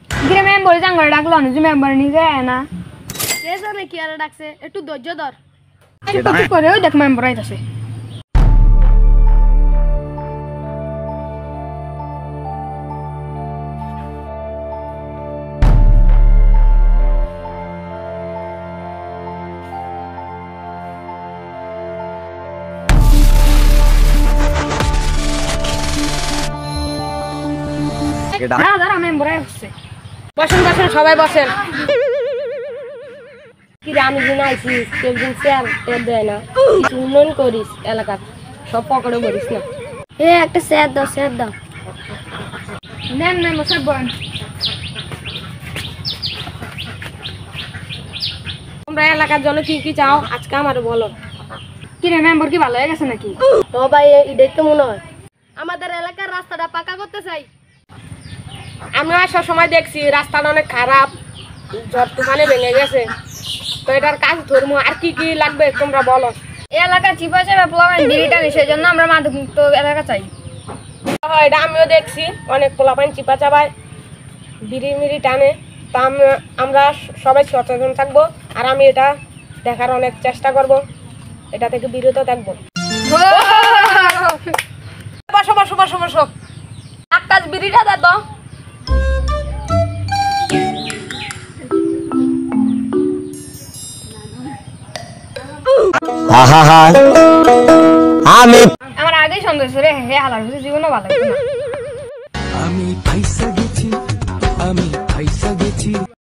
গিরে মেম্বার জাঙ্গলে ডাকলো যে মেম্বার নি যায় না কে জানে কি আর ডাকছে একটু ধৈর্য ধর একটু চুপ করে ওই দেখ মেম্বার আইতাছে দাঁড়া মেম্বার আইছে বসেন বসেন সবাই বসেন কি রে আমি দিন আইছি কেউ দিন চেয়ার টের দেয় না কিছু উন্নয়ন করিস এলাকার সব পকেটে ভরিস না একটা চেয়ার দাও নেন মেম্বার সাহেব বলেন তোমরা এলাকার জন্য কি কি চাও আজকে আমারে বলো কি রে মেম্বার কি ভালো হয়ে গেছে নাকি ও ভাই এটাই তো মনে হয় আমাদের এলাকার রাস্তাটা পাকা করতে চাই আমি আসার সময় দেখছি রাস্তাটা অনেক খারাপ ঝড় তুফানে ভেঙে গেছে তো এটার কাজ ধর্ম আর কি কি লাগবে তোমরা বলো এই এলাকা চিপা চাপা পোলাপান বিড়িটা সেই জন্য আমরা মাদক মুক্ত এলাকা চাই এটা আমিও দেখছি অনেক পোলাপান চিপা চাপায় বিড়ি মিড়ি টানে তা আমরা সবাই সচেতন থাকবো আর আমি এটা দেখার অনেক চেষ্টা করব এটা থেকে বিরত থাকবো বসো বসো বসো বসো একটা বিড়িটা দে তো আমার আগেই সন্দেহ রে হে হালার জীবনও ভালো আমি